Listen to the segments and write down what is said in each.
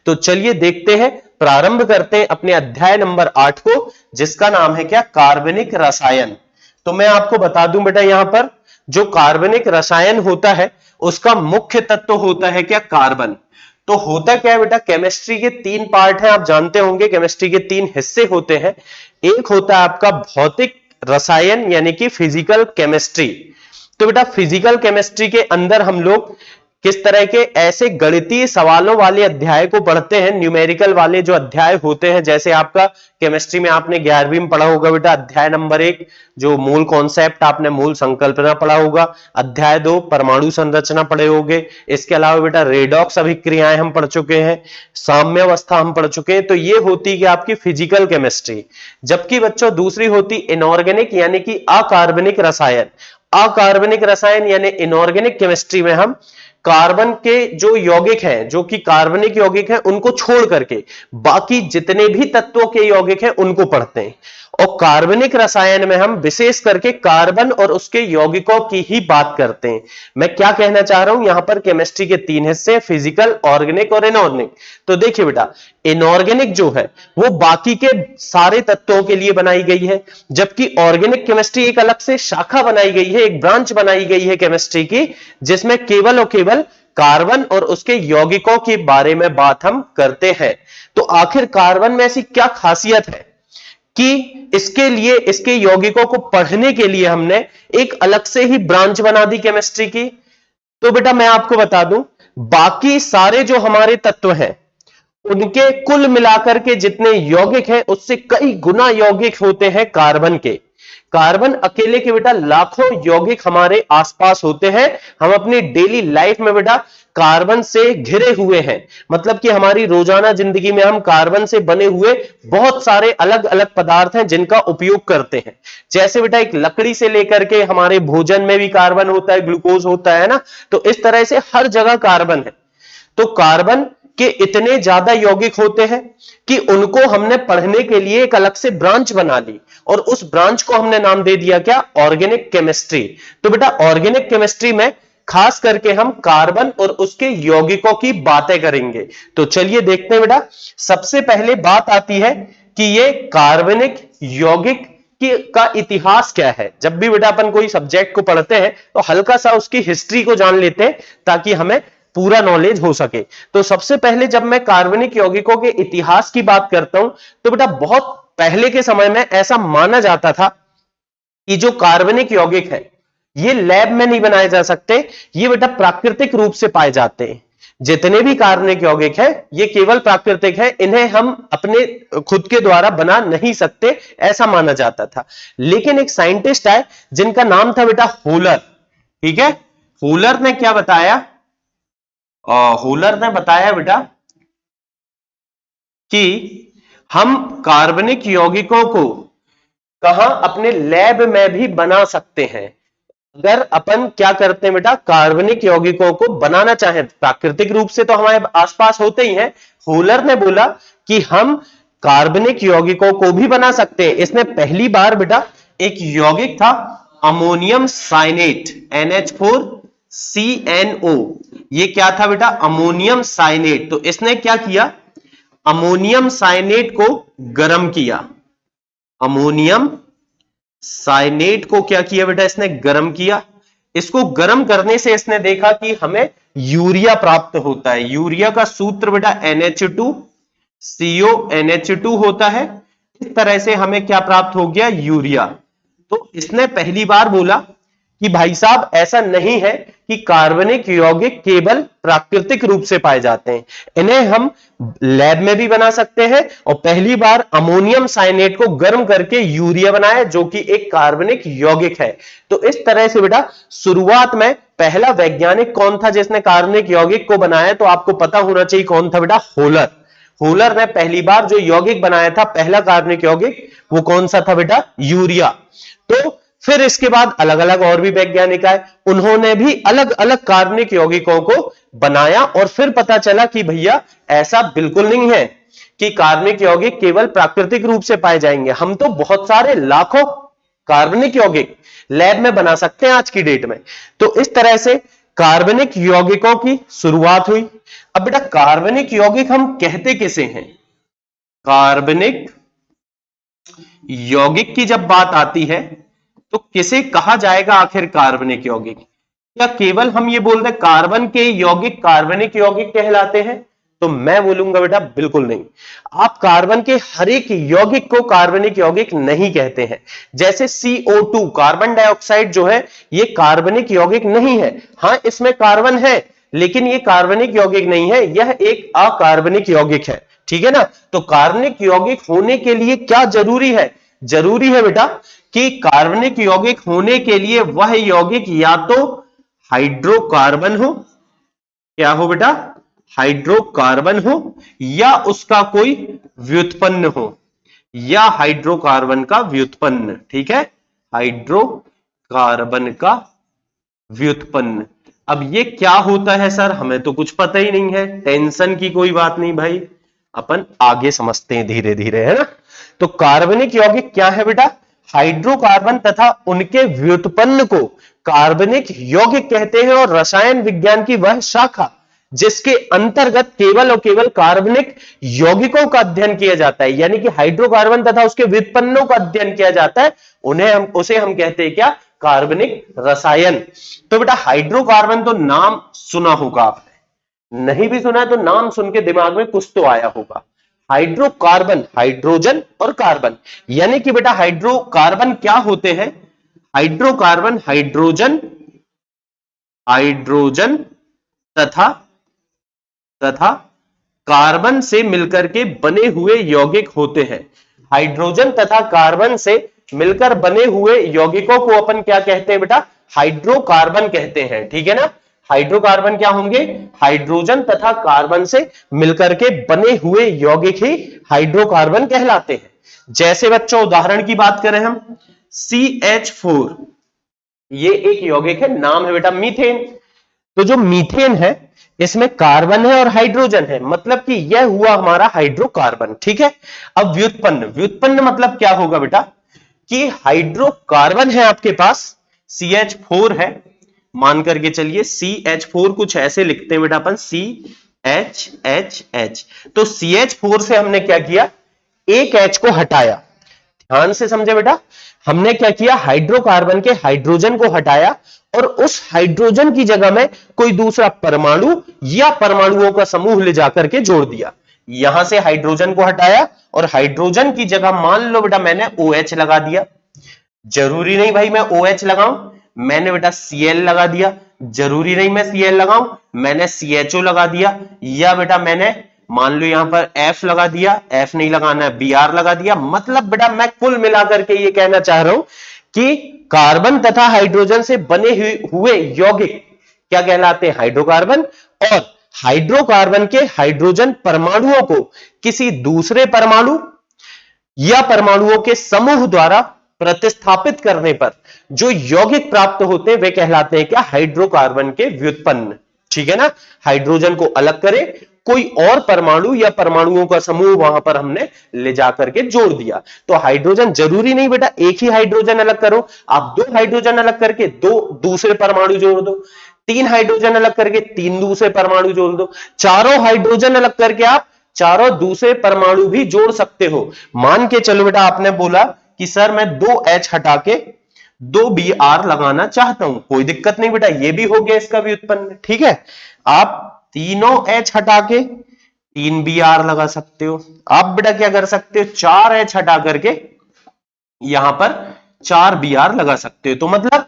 तो चलिए देखते हैं, प्रारंभ करते हैं अपने अध्याय नंबर 8 को, जिसका नाम है क्या, कार्बनिक रसायन। तो मैं आपको बता दूं बेटा, यहां पर जो कार्बनिक रसायन होता है उसका मुख्य तत्व होता है क्या, कार्बन। तो होता क्या है बेटा, केमिस्ट्री के 3 पार्ट हैं, आप जानते होंगे केमिस्ट्री के 3 हिस्से होते हैं। एक होता है आपका भौतिक रसायन यानी कि फिजिकल केमिस्ट्री। तो बेटा फिजिकल केमिस्ट्री के अंदर हम लोग किस तरह के ऐसे गणितीय सवालों वाले अध्याय को पढ़ते हैं, न्यूमेरिकल वाले जो अध्याय होते हैं, जैसे आपका केमिस्ट्री में आपने 11वीं में पढ़ा होगा बेटा अध्याय नंबर 1 जो मूल कॉन्सेप्ट, आपने मूल संकल्पना पढ़ा होगा। अध्याय 2 परमाणु संरचना पढ़े होंगे। इसके अलावा बेटा रेडॉक्स अभिक्रियाएं हम पढ़ चुके हैं, साम्यावस्था हम पढ़ चुके हैं। तो ये होती है आपकी फिजिकल केमिस्ट्री। जबकि बच्चों दूसरी होती इनऑर्गेनिक यानी कि अकार्बनिक रसायन। अकार्बनिक रसायन यानी इनऑर्गेनिक केमिस्ट्री में हम कार्बन के जो यौगिक हैं, जो कि कार्बनिक यौगिक हैं, उनको छोड़ करके बाकी जितने भी तत्वों के यौगिक हैं उनको पढ़ते हैं। और कार्बनिक रसायन में हम विशेष करके कार्बन और उसके यौगिकों की ही बात करते हैं। मैं क्या कहना चाह रहा हूं, यहां पर केमिस्ट्री के 3 हिस्से, फिजिकल, ऑर्गेनिक और इनऑर्गेनिक। तो देखिए बेटा इनऑर्गेनिक जो है वो बाकी के सारे तत्वों के लिए बनाई गई है, जबकि ऑर्गेनिक केमिस्ट्री एक अलग से शाखा बनाई गई है, एक ब्रांच बनाई गई है केमिस्ट्री की, जिसमें केवल और केवल कार्बन और उसके यौगिकों के बारे में बात हम करते हैं। तो आखिर कार्बन में ऐसी क्या खासियत है कि इसके लिए, इसके यौगिकों को पढ़ने के लिए हमने एक अलग से ही ब्रांच बना दी केमिस्ट्री की। तो बेटा मैं आपको बता दूं, बाकी सारे जो हमारे तत्व हैं उनके कुल मिलाकर के जितने यौगिक हैं उससे कई गुना यौगिक होते हैं कार्बन के। कार्बन अकेले के बेटा लाखों यौगिक हमारे आसपास होते हैं। हम अपनी डेली लाइफ में बेटा कार्बन से घिरे हुए हैं, मतलब कि हमारी रोजाना जिंदगी में हम कार्बन से बने हुए बहुत सारे अलग अलग पदार्थ हैं जिनका उपयोग करते हैं। जैसे बेटा एक लकड़ी से लेकर के हमारे भोजन में भी कार्बन होता है, ग्लूकोज होता है ना, तो इस तरह से हर जगह कार्बन है। तो कार्बन के इतने ज्यादा यौगिक होते हैं कि उनको हमने पढ़ने के लिए एक अलग से ब्रांच बना ली, और उस ब्रांच को हमने नाम दे दिया क्या, ऑर्गेनिक केमिस्ट्री। तो बेटा ऑर्गेनिक केमिस्ट्री में खास करके हम कार्बन और उसके यौगिकों की बातें करेंगे। तो चलिए देखते हैं बेटा, सबसे पहले बात आती है कि ये कार्बनिक यौगिक का इतिहास क्या है। जब भी बेटा अपन कोई सब्जेक्ट को पढ़ते हैं तो हल्का सा उसकी हिस्ट्री को जान लेते हैं ताकि हमें पूरा नॉलेज हो सके। तो सबसे पहले जब मैं कार्बनिक यौगिकों के इतिहास की बात करता हूं तो बेटा बहुत पहले के समय में ऐसा माना जाता था कि जो कार्बनिक यौगिक है ये लैब में नहीं बनाए जा सकते, ये बेटा प्राकृतिक रूप से पाए जाते हैं। जितने भी कार्बनिक यौगिक है ये केवल प्राकृतिक है, इन्हें हम अपने खुद के द्वारा बना नहीं सकते, ऐसा माना जाता था। लेकिन एक साइंटिस्ट आए जिनका नाम था बेटा होलर। ठीक है, होलर ने क्या बताया, होलर ने बताया बेटा कि हम कार्बनिक यौगिकों को कहां, अपने लैब में भी बना सकते हैं। अगर अपन क्या करते हैं बेटा, कार्बनिक यौगिकों को बनाना चाहें, प्राकृतिक रूप से तो हमारे आसपास होते ही हैं, होलर ने बोला कि हम कार्बनिक यौगिकों को भी बना सकते हैं। इसने पहली बार बेटा एक यौगिक था अमोनियम साइनेट, NH4CNO, ये क्या था बेटा, अमोनियम साइनेट। तो इसने क्या किया, अमोनियम साइनेट को गर्म किया, अमोनियम साइनेट को क्या किया बेटा, इसने गर्म किया। इसको गर्म करने से इसने देखा कि हमें यूरिया प्राप्त होता है। यूरिया का सूत्र बेटा NH2CO NH2 होता है। इस तरह से हमें क्या प्राप्त हो गया, यूरिया। तो इसने पहली बार बोला कि भाई साहब ऐसा नहीं है कि कार्बनिक यौगिक केवल प्राकृतिक रूप से पाए जाते हैं, इन्हें हम लैब में भी बना सकते हैं। और पहली बार अमोनियम साइनेट को गर्म करके यूरिया बनाया जो कि एक कार्बनिक यौगिक है। तो इस तरह से बेटा शुरुआत में पहला वैज्ञानिक कौन था जिसने कार्बनिक यौगिक को बनाया, तो आपको पता होना चाहिए कौन था बेटा, होलर। होलर ने पहली बार जो यौगिक बनाया था, पहला कार्बनिक यौगिक, वो कौन सा था बेटा, यूरिया। तो फिर इसके बाद अलग अलग और भी वैज्ञानिक आए, उन्होंने भी अलग अलग कार्बनिक यौगिकों को बनाया, और फिर पता चला कि भैया ऐसा बिल्कुल नहीं है कि कार्बनिक यौगिक केवल प्राकृतिक रूप से पाए जाएंगे। हम तो बहुत सारे लाखों कार्बनिक यौगिक लैब में बना सकते हैं आज की डेट में। तो इस तरह से कार्बनिक यौगिकों की शुरुआत हुई। अब बेटा कार्बनिक यौगिक हम कहते किसे हैं? कार्बनिक यौगिक की जब बात आती है तो किसे कहा जाएगा आखिर कार्बनिक यौगिक? क्या केवल हम ये बोल रहे कार्बन के यौगिक कार्बनिक यौगिक कहलाते हैं? तो मैं बोलूंगा बेटा बिल्कुल नहीं। आप कार्बन के हर एक यौगिक को कार्बनिक यौगिक नहीं कहते हैं। जैसे CO2 कार्बन डाइऑक्साइड जो है ये कार्बनिक यौगिक नहीं है। हां इसमें कार्बन है लेकिन ये कार्बनिक यौगिक नहीं है, यह एक अकार्बनिक यौगिक है। ठीक है ना? तो कार्बनिक यौगिक होने के लिए क्या जरूरी है? जरूरी है बेटा कि कार्बनिक यौगिक होने के लिए वह यौगिक या तो हाइड्रोकार्बन हो, क्या हो बेटा? हाइड्रोकार्बन हो, या उसका कोई व्युत्पन्न हो, या हाइड्रोकार्बन का व्युत्पन्न। ठीक है, हाइड्रोकार्बन का व्युत्पन्न। अब ये क्या होता है सर? हमें तो कुछ पता ही नहीं है। टेंशन की कोई बात नहीं भाई, अपन आगे समझते हैं धीरे धीरे, है ना? तो कार्बनिक यौगिक क्या है बेटा? हाइड्रोकार्बन तथा उनके व्युत्पन्न को कार्बनिक यौगिक कहते हैं। और रसायन विज्ञान की वह शाखा जिसके अंतर्गत केवल और केवल कार्बनिक यौगिकों का अध्ययन किया जाता है, यानी कि हाइड्रोकार्बन तथा उसके व्युत्पन्नों का अध्ययन किया जाता है, उसे हम कहते हैं क्या? कार्बनिक रसायन। तो बेटा हाइड्रोकार्बन तो नाम सुना होगा आपने, नहीं भी सुना है तो नाम सुन के दिमाग में कुछ तो आया होगा। हाइड्रोकार्बन हाइड्रोजन और कार्बन, यानी कि बेटा हाइड्रोकार्बन क्या होते हैं? हाइड्रोकार्बन हाइड्रोजन हाइड्रोजन तथा कार्बन से मिलकर के बने हुए यौगिक होते हैं। हाइड्रोजन तथा कार्बन से मिलकर बने हुए यौगिकों को अपन क्या कहते हैं बेटा? हाइड्रोकार्बन कहते हैं। ठीक है ना? हाइड्रोकार्बन क्या होंगे? हाइड्रोजन तथा कार्बन से मिलकर के बने हुए यौगिक ही हाइड्रोकार्बन कहलाते हैं। जैसे बच्चों उदाहरण की बात करें हम, CH4 ये एक यौगिक है, नाम है बेटा मीथेन। तो जो मीथेन है इसमें कार्बन है और हाइड्रोजन है, मतलब कि यह हुआ हमारा हाइड्रोकार्बन। ठीक है? अब व्युत्पन्न, व्युत्पन्न मतलब क्या होगा बेटा? कि हाइड्रोकार्बन है आपके पास, CH4 है, मान करके चलिए CH4 कुछ ऐसे लिखते हैं बेटा अपन, CHHH। तो CH4 से हमने क्या किया? एक H को हटाया। ध्यान से समझे बेटा, हमने क्या किया? हाइड्रोकार्बन के हाइड्रोजन को हटाया और उस हाइड्रोजन की जगह में कोई दूसरा परमाणु या परमाणुओं का समूह ले जाकर के जोड़ दिया। यहां से हाइड्रोजन को हटाया और हाइड्रोजन की जगह मान लो बेटा मैंने OH लगा दिया। जरूरी नहीं भाई मैं OH लगाऊं, मैंने बेटा Cl लगा दिया। जरूरी नहीं मैं Cl लगाऊं, मैंने CHO लगा दिया। या बेटा मैंने मान लो यहां पर F लगा दिया, F नहीं लगाना है Br लगा दिया। मतलब बेटा मैं कुल मिलाकर के ये कहना चाह रहा हूं कि कार्बन तथा हाइड्रोजन से बने हुए यौगिक क्या कहलाते हैं? हाइड्रोकार्बन। और हाइड्रोकार्बन के हाइड्रोजन परमाणुओं को किसी दूसरे परमाणु या परमाणुओं के समूह द्वारा प्रतिस्थापित करने पर जो यौगिक प्राप्त होते हैं वे कहलाते हैं क्या? हाइड्रोकार्बन के व्युत्पन्न। ठीक है ना? हाइड्रोजन को अलग करें, कोई और परमाणु या परमाणुओं का समूह वहां पर हमने ले जाकर के जोड़ दिया। तो हाइड्रोजन जरूरी नहीं बेटा एक ही हाइड्रोजन अलग करो, आप दो हाइड्रोजन अलग करके दो दूसरे परमाणु जोड़ दो, तीन हाइड्रोजन अलग करके तीन दूसरे परमाणु जोड़ दो, चारों हाइड्रोजन अलग करके आप चारों दूसरे परमाणु भी जोड़ सकते हो। मान के चलो बेटा आपने बोला कि सर मैं 2H हटा के 2Br लगाना चाहता हूं, कोई दिक्कत नहीं बेटा, ये भी हो गया इसका व्युत्पन्न। ठीक है? आप तीनों H हटा के 3Br लगा सकते हो। आप बेटा क्या कर सकते हो? 4H हटा करके यहां पर 4Br लगा सकते हो। तो मतलब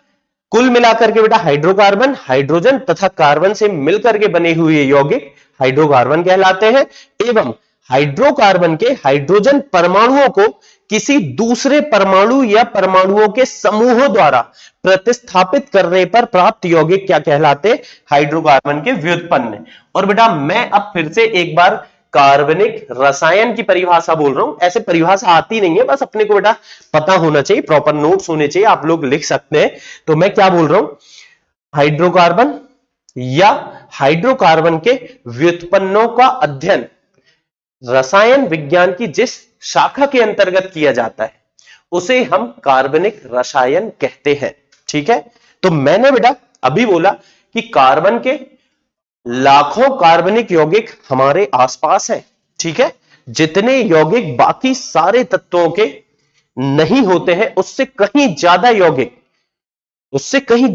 कुल मिलाकर के बेटा हाइड्रोकार्बन हाइड्रोजन तथा कार्बन से मिलकर के बने हुए यौगिक हाइड्रोकार्बन कहलाते हैं। एवं हाइड्रोकार्बन के हाइड्रोजन परमाणुओं को किसी दूसरे परमाणु या परमाणुओं के समूहों द्वारा प्रतिस्थापित करने पर प्राप्त यौगिक क्या कहलाते? हाइड्रोकार्बन के व्युत्पन्न। और बेटा मैं अब फिर से एक बार कार्बनिक रसायन की परिभाषा बोल रहा हूं, ऐसे परिभाषा आती नहीं है, बस अपने को बेटा पता होना चाहिए, प्रॉपर नोट्स होने चाहिए, आप लोग लिख सकते हैं। तो मैं क्या बोल रहा हूं? हाइड्रोकार्बन या हाइड्रोकार्बन के व्युत्पन्नों का अध्ययन रसायन विज्ञान की जिस शाखा के अंतर्गत किया जाता है उसे हम कार्बनिक रसायन कहते हैं। ठीक है? तो मैंने बेटा अभी बोला कि कार्बन के लाखों कार्बनिक यौगिक हमारे आसपास है। ठीक है, जितने यौगिक बाकी सारे तत्वों के नहीं होते हैं उससे कहीं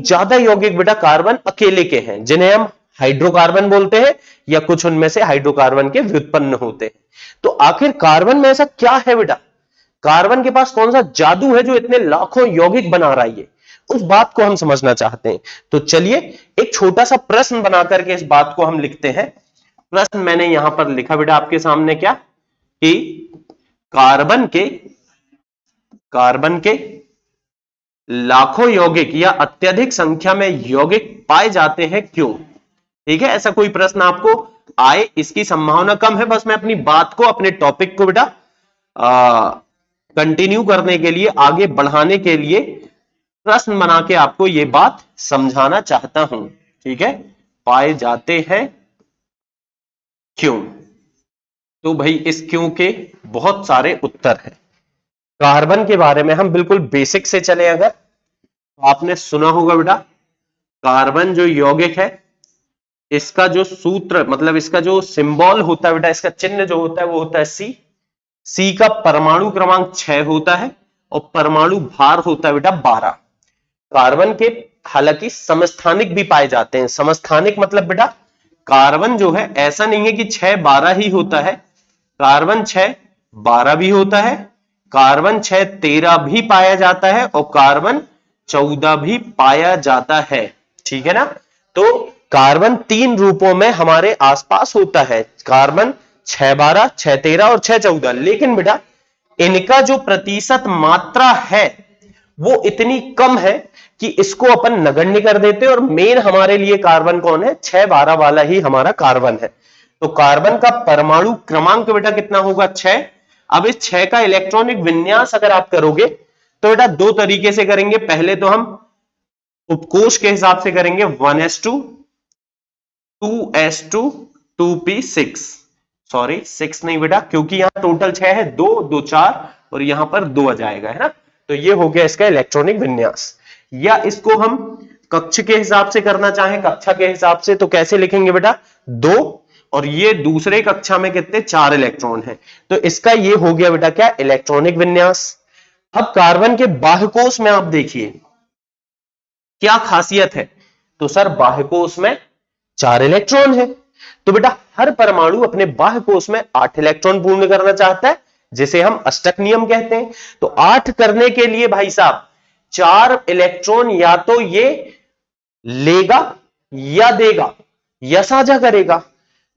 ज्यादा यौगिक बेटा कार्बन अकेले के हैं, जिन्हें हम हाइड्रोकार्बन बोलते हैं, या कुछ उनमें से हाइड्रोकार्बन के व्युत्पन्न होते हैं। तो आखिर कार्बन में ऐसा क्या है बेटा, कार्बन के पास कौन सा जादू है जो इतने लाखों यौगिक बना रहा है, उस बात को हम समझना चाहते हैं। तो चलिए एक छोटा सा प्रश्न बना करके इस बात को हम लिखते हैं। प्रश्न मैंने यहां पर लिखा बेटा आपके सामने, क्या कि कार्बन के लाखों यौगिक या अत्यधिक संख्या में यौगिक पाए जाते हैं, क्यों? ठीक है, ऐसा कोई प्रश्न आपको आए, इसकी संभावना कम है। बस मैं अपनी बात को, अपने टॉपिक को बेटा कंटिन्यू करने के लिए, आगे बढ़ाने के लिए प्रश्न बना के आपको यह बात समझाना चाहता हूं। ठीक है, पाए जाते हैं क्यों? तो भाई इस क्यों के बहुत सारे उत्तर हैं। कार्बन के बारे में हम बिल्कुल बेसिक से चले, अगर तो आपने सुना होगा बेटा, कार्बन जो यौगिक है इसका जो सूत्र, मतलब इसका जो सिंबल होता है बेटा, इसका चिन्ह जो होता है वो होता है सी। सी का परमाणु क्रमांक 6 होता है और परमाणु भार होता है बेटा 12। कार्बन के हालांकि समस्थानिक भी पाए जाते हैं। समस्थानिक मतलब बेटा कार्बन जो है ऐसा नहीं है कि 6 12 ही होता है, कार्बन 6 12 भी होता है, कार्बन 6 13 भी पाया जाता है और कार्बन 14 भी पाया जाता है। ठीक है ना, तो कार्बन 3 रूपों में हमारे आसपास होता है, कार्बन 6 12 6 13 और 6 14। लेकिन बेटा इनका जो प्रतिशत मात्रा है वो इतनी कम है कि इसको अपन नगण्य कर देते हैं, और मेन हमारे लिए कार्बन कौन है, 6 12 वाला ही हमारा कार्बन है। तो कार्बन का परमाणु क्रमांक बेटा कितना होगा, 6। अब इस 6 का इलेक्ट्रॉनिक विन्यास अगर आप करोगे तो बेटा दो तरीके से करेंगे। पहले तो हम उपकोष के हिसाब से करेंगे, 1s2 2s2 2p6, सॉरी 6 नहीं बेटा, क्योंकि यहां टोटल 6 है, 2 2 4 और यहां पर 2 आ जाएगा, है ना। तो ये हो गया इसका इलेक्ट्रॉनिक विन्यास। या इसको हम कक्ष के हिसाब से करना चाहें, कक्षा के हिसाब से, तो कैसे लिखेंगे बेटा, 2 और ये दूसरे कक्षा में कितने 4 इलेक्ट्रॉन है, तो इसका ये हो गया बेटा क्या, इलेक्ट्रॉनिक विन्यास। अब कार्बन के बाह्यकोश में आप देखिए क्या खासियत है, तो सर बाह्यकोश में 4 इलेक्ट्रॉन है, तो बेटा हर परमाणु अपने बाह्यकोश में 8 इलेक्ट्रॉन पूर्ण करना चाहता है, जिसे हम अष्टक नियम कहते हैं। तो 8 करने के लिए भाई साहब 4 इलेक्ट्रॉन या तो ये लेगा या देगा या साझा करेगा।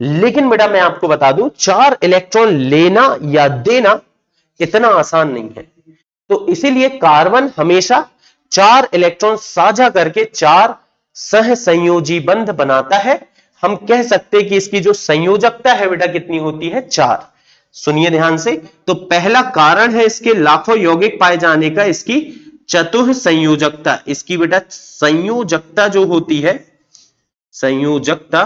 लेकिन बेटा मैं आपको बता दूं, 4 इलेक्ट्रॉन लेना या देना इतना आसान नहीं है। तो इसीलिए कार्बन हमेशा 4 इलेक्ट्रॉन साझा करके 4 सहसंयोजी बंध बनाता है। हम कह सकते हैं कि इसकी जो संयोजकता है बेटा कितनी होती है, 4। सुनिए ध्यान से, तो पहला कारण है इसके लाखों यौगिक पाए जाने का, इसकी चतुः संयोजकता। इसकी बेटा संयोजकता जो होती है, संयोजकता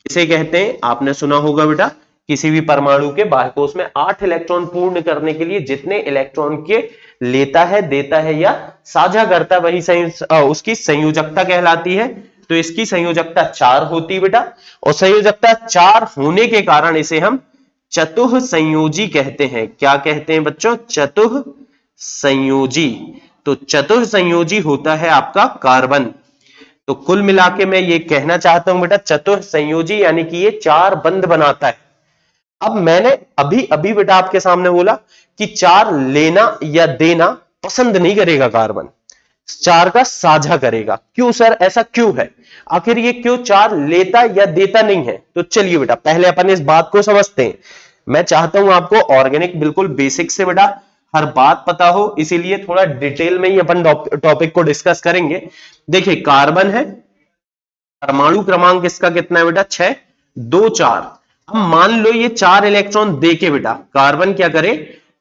इसे कहते हैं, आपने सुना होगा बेटा, किसी भी परमाणु के बाह्यकोश में 8 इलेक्ट्रॉन पूर्ण करने के लिए जितने इलेक्ट्रॉन के लेता है, देता है या साझा करता है, वही उसकी संयोजकता कहलाती है। तो इसकी संयोजकता 4 होती बेटा, और संयोजकता 4 होने के कारण इसे हम चतुः संयोजी कहते हैं। क्या कहते हैं बच्चों, चतुः संयोजी। तो चतुः संयोजी होता है आपका कार्बन। तो कुल मिला के मैं ये कहना चाहता हूं बेटा, चतुः संयोजी यानी कि ये 4 बंध बनाता है। अब मैंने अभी अभी बेटा आपके सामने बोला कि 4 लेना या देना पसंद नहीं करेगा कार्बन, 4 का साझा करेगा। क्यों सर, ऐसा क्यों है, आखिर ये क्यों 4 लेता या देता नहीं है? तो चलिए बेटा पहले अपन इस बात को समझते हैं। मैं चाहता हूं आपको ऑर्गेनिक बिल्कुल बेसिक से बेटा हर बात पता हो, इसीलिए थोड़ा डिटेल में ही अपन टॉपिक को डिस्कस करेंगे। देखिए कार्बन है, परमाणु क्रमांक इसका कितना है बेटा, 6 2 4। अब मान लो ये 4 इलेक्ट्रॉन दे के बेटा कार्बन क्या करे,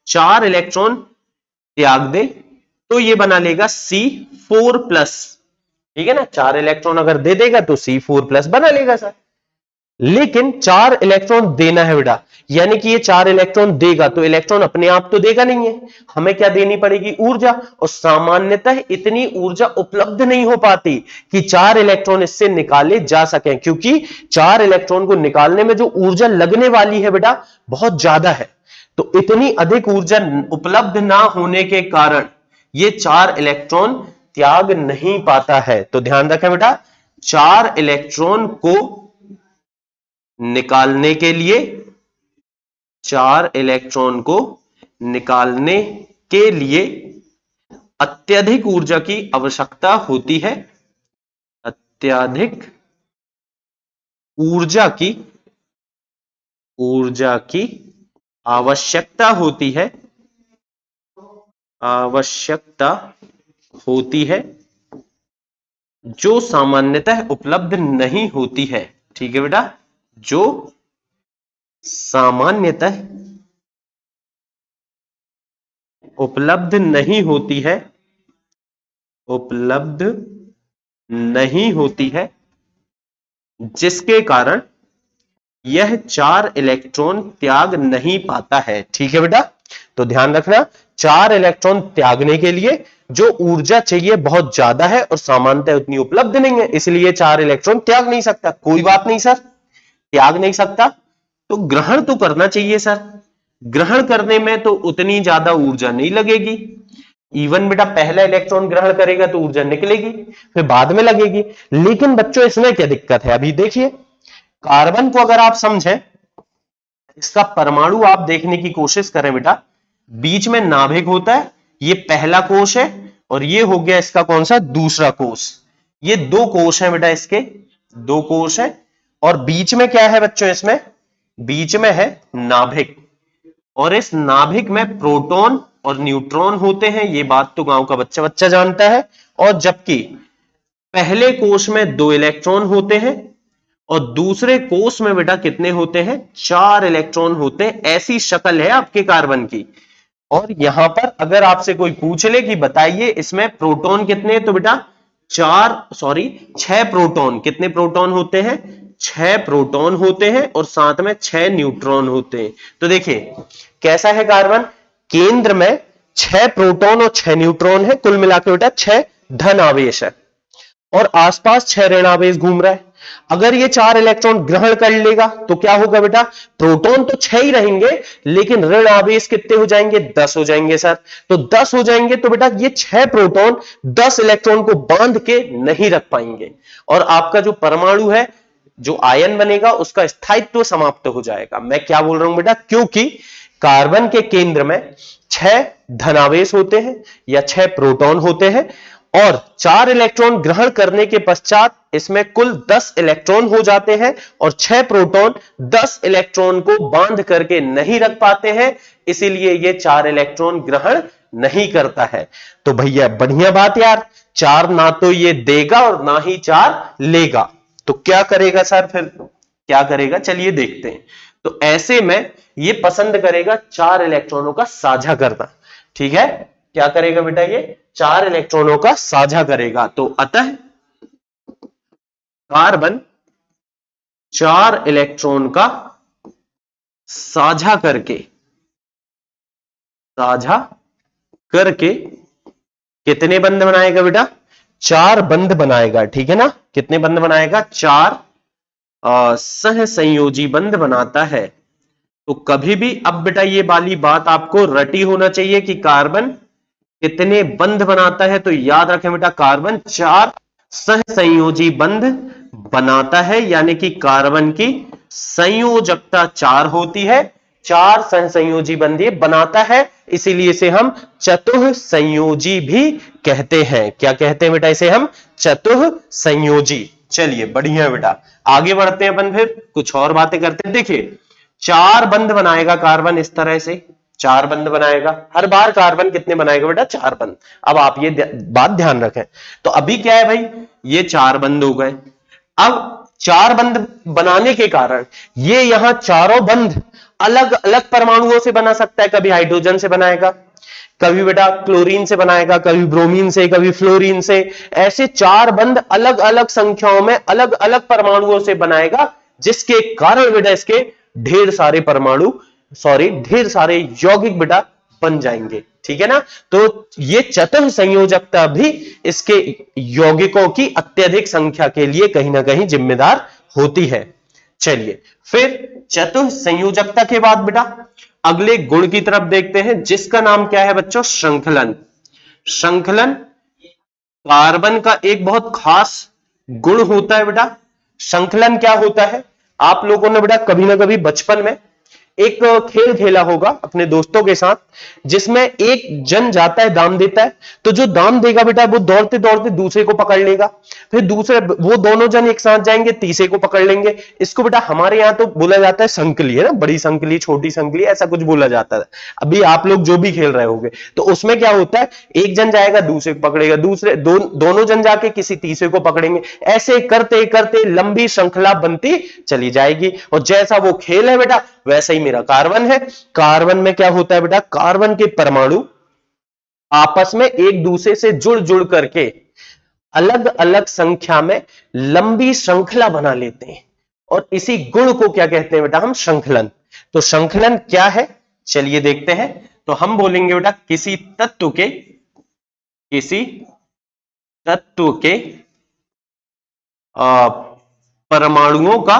4 इलेक्ट्रॉन त्याग दे, तो ये बना लेगा C4+। ठीक है ना, 4 इलेक्ट्रॉन अगर दे देगा तो C4+ बना लेगा सर। लेकिन 4 इलेक्ट्रॉन देना है बेटा, यानी कि ये 4 इलेक्ट्रॉन देगा, तो इलेक्ट्रॉन अपने आप तो देगा नहीं है, हमें क्या देनी पड़ेगी, ऊर्जा। और सामान्यतः इतनी ऊर्जा उपलब्ध नहीं हो पाती कि 4 इलेक्ट्रॉन इससे निकाले जा सकें, क्योंकि 4 इलेक्ट्रॉन को निकालने में जो ऊर्जा लगने वाली है बेटा बहुत ज्यादा है। तो इतनी अधिक ऊर्जा उपलब्ध ना होने के कारण ये 4 इलेक्ट्रॉन त्याग नहीं पाता है। तो ध्यान रखें बेटा, 4 इलेक्ट्रॉन को निकालने के लिए, 4 इलेक्ट्रॉन को निकालने के लिए अत्यधिक ऊर्जा की आवश्यकता होती है, अत्यधिक ऊर्जा की आवश्यकता होती है, जो सामान्यतः उपलब्ध नहीं होती है। ठीक है बेटा, जो सामान्यतः उपलब्ध नहीं होती है, जिसके कारण यह 4 इलेक्ट्रॉन त्याग नहीं पाता है। ठीक है बेटा, तो ध्यान रखना, 4 इलेक्ट्रॉन त्यागने के लिए जो ऊर्जा चाहिए बहुत ज्यादा है और सामान्यतः उतनी उपलब्ध नहीं है, इसलिए 4 इलेक्ट्रॉन त्याग नहीं सकता। कोई बात नहीं सर, त्याग नहीं सकता तो ग्रहण तो करना चाहिए सर, ग्रहण करने में तो उतनी ज्यादा ऊर्जा नहीं लगेगी। इवन बेटा पहला इलेक्ट्रॉन ग्रहण करेगा तो ऊर्जा निकलेगी, फिर बाद में लगेगी। लेकिन बच्चों इसमें क्या दिक्कत है, अभी देखिए कार्बन को अगर आप समझें, इसका परमाणु आप देखने की कोशिश करें बेटा, बीच में नाभिक होता है, ये पहला कोश है और ये हो गया इसका कौन सा, दूसरा कोश। ये 2 कोश है बेटा, इसके 2 कोश है। और बीच में क्या है बच्चों, इसमें बीच में है नाभिक, और इस नाभिक में प्रोटॉन और न्यूट्रॉन होते हैं, ये बात तो गांव का बच्चा बच्चा जानता है। और जबकि पहले कोश में 2 इलेक्ट्रॉन होते हैं और दूसरे कोश में बेटा कितने होते हैं, 4 इलेक्ट्रॉन होते हैं। ऐसी शक्ल है आपके कार्बन की। और यहां पर अगर आपसे कोई पूछ ले कि बताइए इसमें प्रोटॉन कितने, तो बेटा 6 प्रोटॉन, कितने प्रोटॉन होते हैं, 6 प्रोटॉन होते हैं और साथ में 6 न्यूट्रॉन होते हैं। तो देखिए कैसा है कार्बन, केंद्र में 6 प्रोटॉन और 6 न्यूट्रॉन है, कुल मिलाकर बेटा 6 धन आवेश है और आसपास 6 ऋण आवेश घूम रहा है। अगर ये 4 इलेक्ट्रॉन ग्रहण कर लेगा तो क्या होगा बेटा, प्रोटॉन तो 6 ही रहेंगे लेकिन ऋण आवेश कितने हो जाएंगे, 10 हो जाएंगे सर। तो 10 हो जाएंगे तो बेटा ये 6 प्रोटॉन 10 इलेक्ट्रॉन को बांध के नहीं रख पाएंगे और आपका जो परमाणु है, जो आयन बनेगा, उसका स्थायित्व समाप्त हो जाएगा। मैं क्या बोल रहा हूं बेटा, क्योंकि कार्बन के केंद्र में 6 धनावेश होते हैं या 6 प्रोटॉन होते हैं और 4 इलेक्ट्रॉन ग्रहण करने के पश्चात इसमें कुल 10 इलेक्ट्रॉन हो जाते हैं और 6 प्रोटॉन 10 इलेक्ट्रॉन को बांध करके नहीं रख पाते हैं, इसीलिए ये 4 इलेक्ट्रॉन ग्रहण नहीं करता है। तो भैया बढ़िया बात यार, 4 ना तो ये देगा और ना ही 4 लेगा, तो क्या करेगा सर, फिर क्या करेगा, चलिए देखते हैं। तो ऐसे में ये पसंद करेगा 4 इलेक्ट्रॉनों का साझा करना। ठीक है, क्या करेगा बेटा, ये 4 इलेक्ट्रॉनों का साझा करेगा। तो अतः कार्बन 4 इलेक्ट्रॉन का साझा करके कितने बंध बनाएगा बेटा, 4 बंध बनाएगा। ठीक है ना, कितने बंध बनाएगा, 4 सहसंयोजी बंध बनाता है। तो कभी भी अब बेटा ये वाली बात आपको रटी होना चाहिए कि कार्बन कितने बंध बनाता है। तो याद रखें बेटा, कार्बन 4 सहसंयोजी बंध बनाता है, यानी कि कार्बन की संयोजकता 4 होती है, 4 सहसंयोजी बंध ये बनाता है, इसीलिए इसे हम चतुः संयोजी भी कहते हैं। क्या कहते हैं बेटा, इसे हम चतुः संयोजी। चलिए बढ़िया बेटा, आगे बढ़ते हैं अपन, फिर कुछ और बातें करते हैं। देखिए 4 बंध बनाएगा कार्बन, इस तरह से 4 बंध बनाएगा। हर बार कार्बन कितने बनाएगा बेटा, 4 बंध। अब आप ये बात ध्यान रखें। तो अभी क्या है भाई, ये 4 बंध हो गए। अब 4 बंध बनाने के कारण ये यहां चारों बंध अलग अलग परमाणुओं से बना सकता है। कभी हाइड्रोजन से बनाएगा, कभी बेटा क्लोरीन से बनाएगा, कभी ब्रोमीन से, कभी फ्लोरीन से। ऐसे 4 बंध अलग अलग संख्याओं में अलग अलग परमाणुओं से बनाएगा, जिसके कारण बेटा इसके ढेर सारे परमाणु ढेर सारे यौगिक बेटा बन जाएंगे। ठीक है ना। तो ये चतुः संयोजकता भी इसके यौगिकों की अत्यधिक संख्या के लिए कहीं ना कहीं जिम्मेदार होती है। चलिए फिर चतुः संयोजकता के बाद बेटा अगले गुण की तरफ देखते हैं, जिसका नाम क्या है बच्चों? श्रृंखलन। श्रृंखलन कार्बन का एक बहुत खास गुण होता है बेटा। श्रृंखलन क्या होता है? आप लोगों ने बेटा कभी ना कभी बचपन में एक खेल खेला होगा अपने दोस्तों के साथ, जिसमें एक जन जाता है दाम देता है, तो जो दाम देगा बेटा वो दौड़ते दौड़ते दूसरे को पकड़ लेगा, फिर दूसरे वो दोनों जन एक साथ जाएंगे तीसरे को पकड़ लेंगे। इसको बेटा हमारे यहाँ तो बोला जाता है संकली, है ना, बड़ी संकली छोटी संकली ऐसा कुछ बोला जाता है। अभी आप लोग जो भी खेल रहे होंगे तो उसमें क्या होता है, एक जन जाएगा दूसरे को पकड़ेगा, दूसरे दोनों जन जाके किसी तीसरे को पकड़ेंगे, ऐसे करते करते लंबी श्रृंखला बनती चली जाएगी। और जैसा वो खेल है बेटा वैसा ही मेरा कार्बन है। कार्बन में क्या होता है बेटा? कार्बन के परमाणु आपस में एक दूसरे से जुड़ जुड़ करके अलग अलग संख्या में लंबी श्रृंखला बना लेते हैं, और इसी गुण को क्या कहते हैं बेटा? हम श्रृंखलन। तो श्रृंखलन क्या है चलिए देखते हैं। तो हम बोलेंगे बेटा किसी तत्व के परमाणुओं का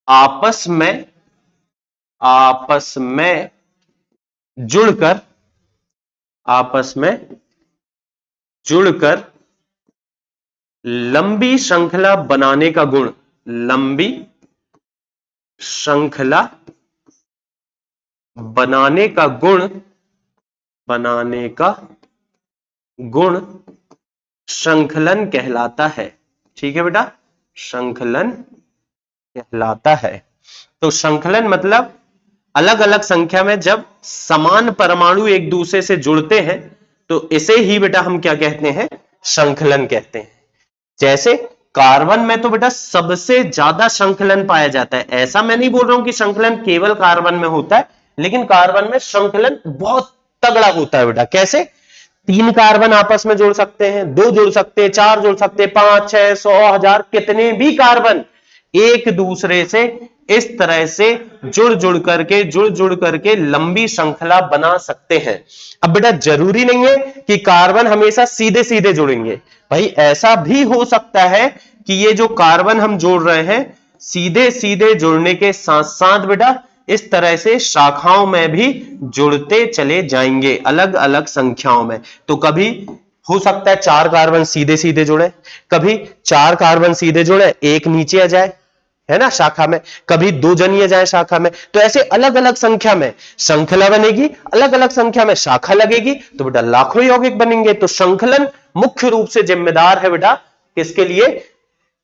आपस में जुड़कर लंबी श्रृंखला बनाने का गुण, लंबी श्रृंखला बनाने का गुण श्रृंखलन कहलाता है। ठीक है बेटा, श्रृंखलन कहलाता है। तो श्रृंखलन मतलब अलग अलग संख्या में जब समान परमाणु एक दूसरे से जुड़ते हैं तो इसे ही बेटा हम क्या कहते हैं? श्रृंखलन कहते हैं। जैसे कार्बन में तो बेटा सबसे ज्यादा श्रृंखलन पाया जाता है। ऐसा मैं नहीं बोल रहा हूं कि श्रृंखलन केवल कार्बन में होता है, लेकिन कार्बन में श्रृंखलन बहुत तगड़ा होता है बेटा। कैसे? 3 कार्बन आपस में जुड़ सकते हैं, 2 जुड़ सकते हैं, 4 जुड़ सकते हैं, 5, 6, 100, 1000 कितने भी कार्बन एक दूसरे से इस तरह से जुड़ जुड़ करके लंबी श्रृंखला बना सकते हैं। अब बेटा जरूरी नहीं है कि कार्बन हमेशा सीधे सीधे जुड़ेंगे, भाई ऐसा भी हो सकता है कि ये जो कार्बन हम जोड़ रहे हैं सीधे सीधे जुड़ने के साथ साथ बेटा इस तरह से शाखाओं में भी जुड़ते चले जाएंगे अलग अलग संख्याओं में। तो कभी हो सकता है 4 कार्बन सीधे सीधे जुड़े, कभी 4 कार्बन सीधे जुड़े एक नीचे आ जाए, है ना, शाखा में, कभी 2 जन जाए शाखा में। तो ऐसे अलग अलग संख्या में श्रृंखला बनेगी, अलग अलग संख्या में शाखा लगेगी, तो बेटा लाखों यौगिक बनेंगे। तो श्रृंखलन मुख्य रूप से जिम्मेदार है बेटा किसके लिए?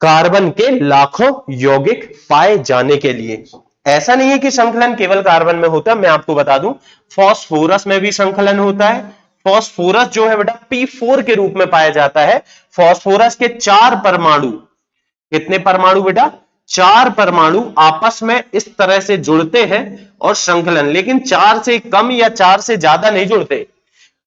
कार्बन के लाखों यौगिक पाए जाने के लिए। ऐसा नहीं है कि श्रृंखलन केवल कार्बन में होता है, मैं आपको बता दूं फास्फोरस में भी श्रृंखलन होता है। फास्फोरस जो है बेटा P4 के रूप में पाया जाता है। फास्फोरस के 4 परमाणु, कितने परमाणु बेटा? 4 परमाणु आपस में इस तरह से जुड़ते हैं और श्रृंखलन, लेकिन 4 से कम या 4 से ज्यादा नहीं जुड़ते।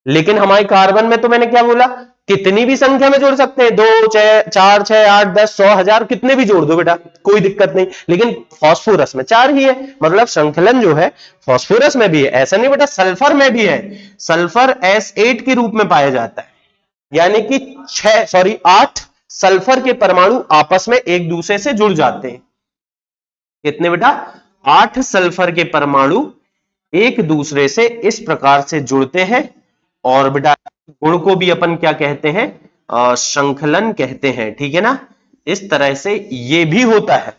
लेकिन हमारे कार्बन में तो मैंने क्या बोला, कितनी भी संख्या में जोड़ सकते हैं, 2, 4, 6, 8, 10, 100, 1000 कितने भी जोड़ दो बेटा, कोई दिक्कत नहीं। लेकिन फास्फोरस में 4 ही है, मतलब श्रृंखलन जो है फास्फोरस में भी है। ऐसा नहीं बेटा, सल्फर में भी है। सल्फर S8 के रूप में पाया जाता है, यानी कि 8 सल्फर के परमाणु आपस में एक दूसरे से जुड़ जाते हैं। कितने बेटा? 8 सल्फर के परमाणु एक दूसरे से इस प्रकार से जुड़ते हैं, और बेटा गुण को भी अपन क्या कहते हैं? श्रृंखलन कहते हैं। ठीक है ना, इस तरह से ये भी होता है।